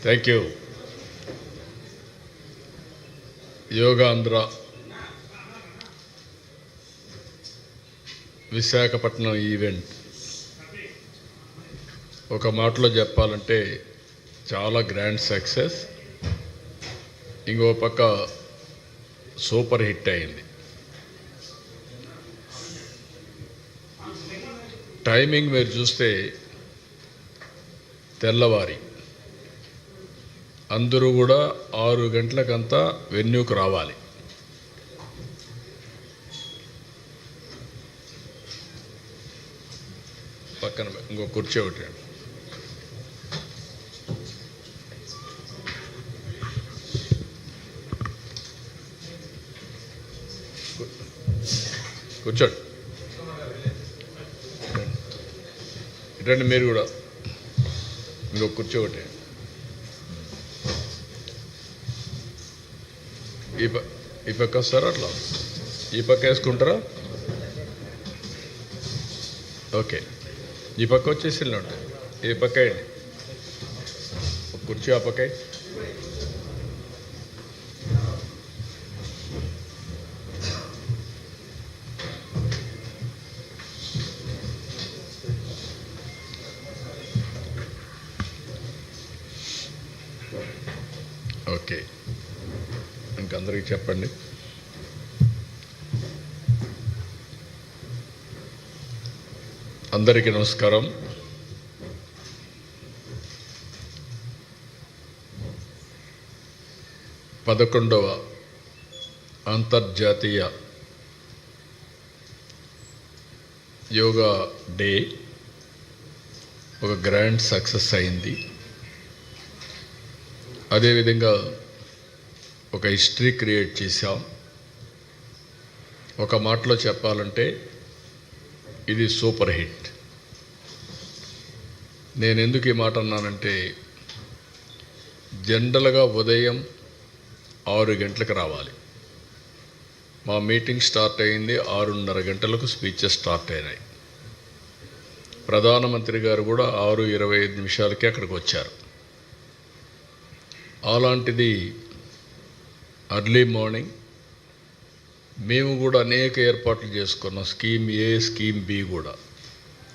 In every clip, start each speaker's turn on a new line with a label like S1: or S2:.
S1: Thank you. Yogandhra Visakhapatnam event ఒక మాటలో చెప్పాలంటే చాలా గ్రాండ్ సక్సెస్. ఇంకో పక్క సూపర్ హిట్ అయింది. టైమింగ్ మీరు చూస్తే తెల్లవారి అందరూ కూడా 6 గంటలకంతా వెన్యూకు రావాలి. పక్కన ఇంకో కుర్చీ ఒకటి కూర్చోండి. ఇటండి మీరు కూడా ఇంకో కుర్చీ ఒకటి. ఈ పక్క వస్తారా? అట్లా ఈ పక్క వేసుకుంటారా? ఓకే, ఈ పక్క వచ్చేసి ఉంటాయి. ఈ పక్క వేయండి, ఒక కుర్చీ ఆ పక్క. ఓకే, ఇంకందరికీ చెప్పండి. అందరికీ నమస్కారం. పదకొండవ అంతర్జాతీయ యోగా డే ఒక గ్రాండ్ సక్సెస్ అయింది. అదేవిధంగా ఒక హిస్టరీ క్రియేట్ చేశాం. ఒక మాటలో చెప్పాలంటే ఇది సూపర్ హిట్. నేను ఎందుకు ఈ మాట అన్నానంటే, జనరల్గా ఉదయం 6 గంటలకు రావాలి. మా మీటింగ్ స్టార్ట్ అయింది 6:30 గంటలకు. స్పీచెస్ స్టార్ట్ అయినాయి. ప్రధానమంత్రి గారు కూడా 6:25 అక్కడికి వచ్చారు. అలాంటిది అర్లీ మార్నింగ్ మేము కూడా అనేక ఏర్పాట్లు చేసుకున్నాం. స్కీమ్ ఏ, స్కీమ్ బి కూడా.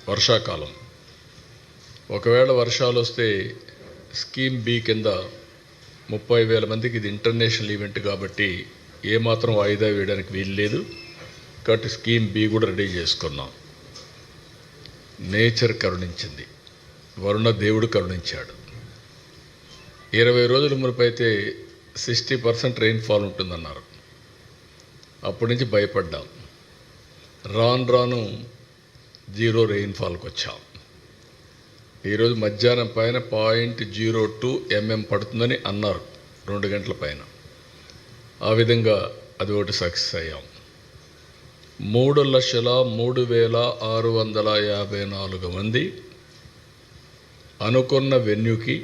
S1: వర్షాకాలం, ఒకవేళ వర్షాలు వస్తే స్కీమ్ బి కింద 30,000 మందికి, ఇది ఇంటర్నేషనల్ ఈవెంట్ కాబట్టి ఏమాత్రం వాయిదా వేయడానికి వీలు లేదు. కాబట్టి స్కీమ్ బి కూడా రెడీ చేసుకున్నాం. నేచర్ కరుణించింది, వరుణ దేవుడు కరుణించాడు. 20 రోజుల మునుపు అయితే 60% రెయిన్ఫాల్ ఉంటుందన్నారు. అప్పటి నుంచి భయపడ్డాం. రాను రాను 0 రెయిన్ఫాల్కి వచ్చాం. ఈరోజు మధ్యాహ్నం పైన 0.02 mm పడుతుందని అన్నారు 2 గంటల పైన. ఆ విధంగా అది ఒకటి సక్సెస్ అయ్యాం. 3,03,654 మంది అనుకున్న వెన్యూకి,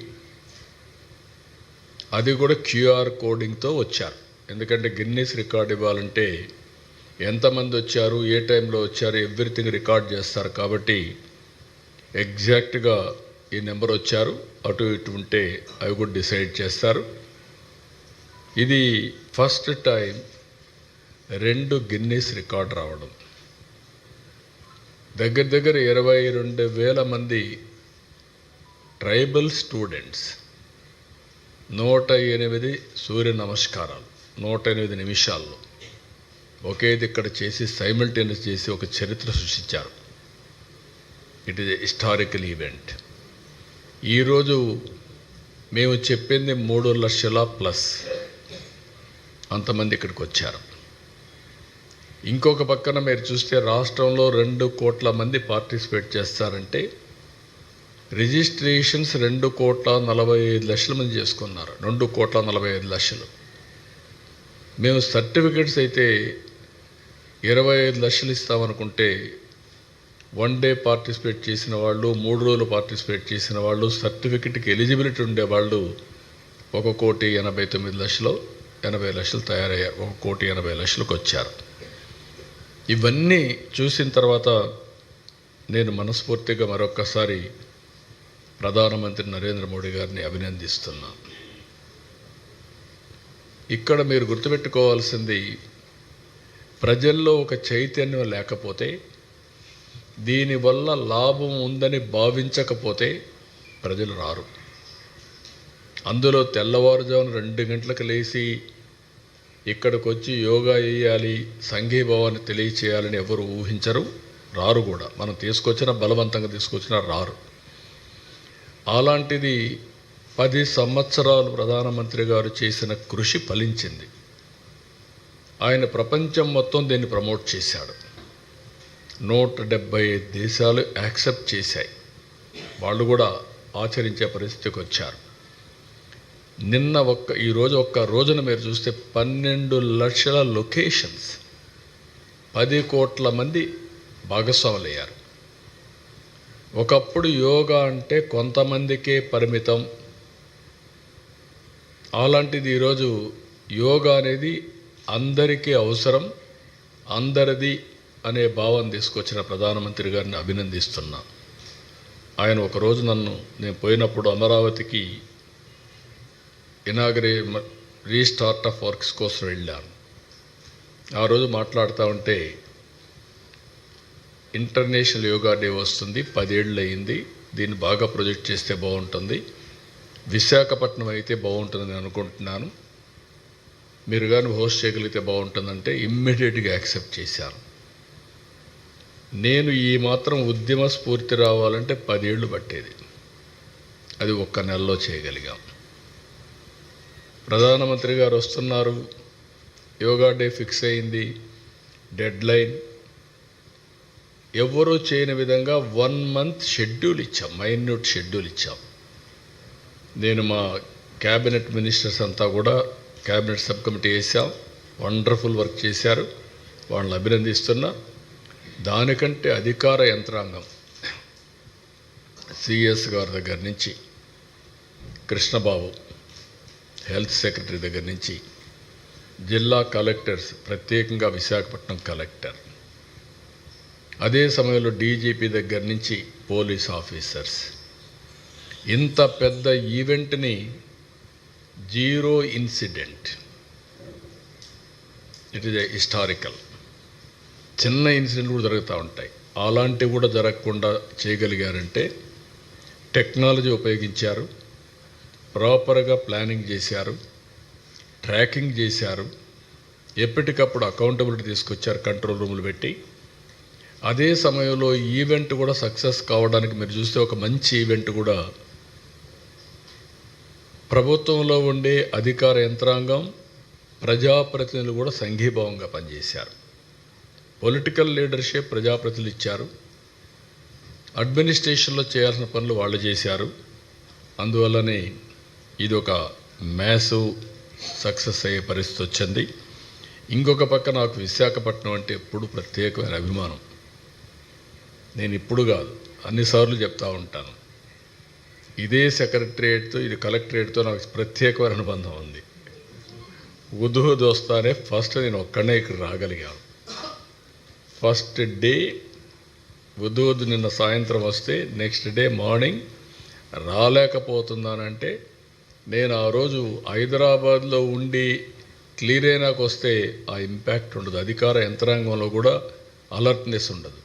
S1: అది కూడా క్యూఆర్ కోడింగ్తో వచ్చారు. ఎందుకంటే గిన్నీస్ రికార్డ్ ఇవ్వాలంటే ఎంతమంది వచ్చారు, ఏ టైంలో వచ్చారు, ఎవ్రీథింగ్ రికార్డ్ చేస్తారు. కాబట్టి ఎగ్జాక్ట్గా ఈ నెంబర్ వచ్చారు, అటు ఇటు ఉంటే అవి కూడా డిసైడ్ చేస్తారు. ఇది ఫస్ట్ టైం 2 గిన్నీస్ రికార్డ్ రావడం. దగ్గర దగ్గర 22,000 మంది ట్రైబల్ స్టూడెంట్స్ 108 సూర్య నమస్కారాలు 108 నిమిషాల్లో ఒకేది ఇక్కడ చేసి సైమల్టేనియస్ చేసి ఒక చరిత్ర సృష్టించారు. It is a historical event. ఈరోజు మేము చెప్పింది 3 లక్షల ప్లస్ అంతమంది ఇక్కడికి వచ్చారు. ఇంకొక పక్కన మీరు చూస్తే రాష్ట్రంలో 2 కోట్ల మంది పార్టిసిపేట్ చేస్తారంటే రిజిస్ట్రేషన్స్ 2,45,00,000 మంది చేసుకున్నారు. 2,45,00,000. మేము సర్టిఫికెట్స్ అయితే 25 లక్షలు ఇస్తామనుకుంటే 1 డే పార్టిసిపేట్ చేసిన వాళ్ళు, 3 రోజులు పార్టిసిపేట్ చేసిన వాళ్ళు, సర్టిఫికెట్కి ఎలిజిబిలిటీ ఉండేవాళ్ళు 1,89,00,000, 80 లక్షలు తయారయ్యారు. 1,80,00,000కి వచ్చారు. ఇవన్నీ చూసిన తర్వాత నేను మనస్ఫూర్తిగా మరొక్కసారి ప్రధానమంత్రి నరేంద్ర మోడీ గారిని అభినందిస్తున్నా. ఇక్కడ మీరు గుర్తుపెట్టుకోవాల్సింది, ప్రజల్లో ఒక చైతన్యం లేకపోతే, దీనివల్ల లాభం ఉందని భావించకపోతే ప్రజలు రారు. అందులో తెల్లవారుజామున 2 గంటలకు లేచి ఇక్కడికి వచ్చి యోగా చేయాలి, సంఘీభావాన్ని తెలియచేయాలని ఎవరు ఊహించరు, రారు కూడా. మనం బలవంతంగా తీసుకొచ్చినా రారు. అలాంటిది 10 సంవత్సరాలు ప్రధానమంత్రి గారు చేసిన కృషి ఫలించింది. ఆయన ప్రపంచం మొత్తం దీన్ని ప్రమోట్ చేశాడు. 175 దేశాలు యాక్సెప్ట్ చేశాయి. వాళ్ళు కూడా ఆచరించే పరిస్థితికి వచ్చారు. ఈరోజు ఒక్క రోజున మీరు చూస్తే 12 లక్షల లొకేషన్స్, 10 కోట్ల మంది భాగస్వాములయ్యారు. ఒకప్పుడు యోగా అంటే కొంతమందికే పరిమితం. అలాంటిది ఈరోజు యోగా అనేది అందరికీ అవసరం, అందరిది అనే భావం తీసుకొచ్చిన ప్రధానమంత్రి గారిని అభినందిస్తున్నా. ఆయన ఒకరోజు నేను పోయినప్పుడు అమరావతికి రీస్టార్ట్ ఆఫ్ వర్క్స్ కోసం వెళ్ళాను. ఆ రోజు మాట్లాడుతూ ఉంటే, ఇంటర్నేషనల్ యోగా డే వస్తుంది, 10 ఏళ్ళు అయింది, దీన్ని బాగా ప్రొజెక్ట్ చేస్తే బాగుంటుంది, విశాఖపట్నం అయితే బాగుంటుందని అనుకుంటున్నాను, మీరు కానీ హోస్ట్ చేయగలిగితే బాగుంటుందంటే ఇమ్మీడియట్గా యాక్సెప్ట్ చేశాను. నేను ఈ మాత్రం ఉద్యమ స్ఫూర్తి రావాలంటే 10 ఏళ్ళు పట్టేది, అది ఒక్క నెలలో చేయగలిగాం. ప్రధానమంత్రి గారు వస్తున్నారు, యోగా డే ఫిక్స్ అయింది, డెడ్ లైన్, ఎవరూ చేయని విధంగా 1 మంత్ షెడ్యూల్ ఇచ్చాం, మైన్యూట్ షెడ్యూల్ ఇచ్చాం. నేను మా క్యాబినెట్ మినిస్టర్స్ అంతా కూడా క్యాబినెట్ సబ్ కమిటీ వేసాం, వండర్ఫుల్ వర్క్ చేశారు, వాళ్ళని అభినందిస్తున్నా. దానికంటే అధికార యంత్రాంగం, సిఎస్ గారి దగ్గర నుంచి, కృష్ణబాబు హెల్త్ సెక్రటరీ దగ్గర నుంచి, జిల్లా కలెక్టర్స్, ప్రత్యేకంగా విశాఖపట్నం కలెక్టర్, అదే సమయంలో డీజీపీ దగ్గర నుంచి పోలీస్ ఆఫీసర్స్, ఇంత పెద్ద ఈవెంట్ని 0 ఇన్సిడెంట్, ఇట్ ఈజ్ హిస్టారికల్. చిన్న ఇన్సిడెంట్ కూడా జరుగుతూ ఉంటాయి, అలాంటివి కూడా జరగకుండా చేయగలిగారంటే టెక్నాలజీ ఉపయోగించారు, ప్రాపర్గా ప్లానింగ్ చేశారు, ట్రాకింగ్ చేశారు, ఎప్పటికప్పుడు అకౌంటబిలిటీ తీసుకొచ్చారు, కంట్రోల్ రూములు పెట్టి. అదే సమయంలో ఈవెంట్ కూడా సక్సెస్ కావడానికి మీరు చూస్తే ఒక మంచి ఈవెంట్ కూడా ప్రభుత్వంలో ఉండే అధికార యంత్రాంగం, ప్రజాప్రతినిధులు కూడా సంఘీభావంగా పనిచేశారు. పొలిటికల్ లీడర్షిప్ ప్రజాప్రతినిధులు ఇచ్చారు, అడ్మినిస్ట్రేషన్లో చేయాల్సిన పనులు వాళ్ళు చేశారు. అందువల్లనే ఇది ఒక మ్యాసివ్ సక్సెస్ అయ్యే పరిస్థితి వచ్చింది. ఇంకొక పక్క నాకు విశాఖపట్నం అంటే ఎప్పుడు ప్రత్యేకమైన అభిమానం. నేను ఇప్పుడు కాదు, అన్నిసార్లు చెప్తూ ఉంటాను, ఇదే సెక్రటరియేట్తో, ఇది కలెక్టరేట్తో నాకు ప్రత్యేకమైన అనుబంధం ఉంది. ఉదూహు వస్తానే ఫస్ట్ నేను ఒక్కడనే ఇక్కడ రాగలిగాను. ఫస్ట్ డే ఉదూహు నిన్న సాయంత్రం వస్తే నెక్స్ట్ డే మార్నింగ్ రాలేకపోతున్నానంటే, నేను ఆ రోజు హైదరాబాద్లో ఉండి క్లియర్ అయినాకు వస్తే ఆ ఇంపాక్ట్ ఉండదు, అధికార యంత్రాంగంలో కూడా అలర్ట్నెస్ ఉండదు.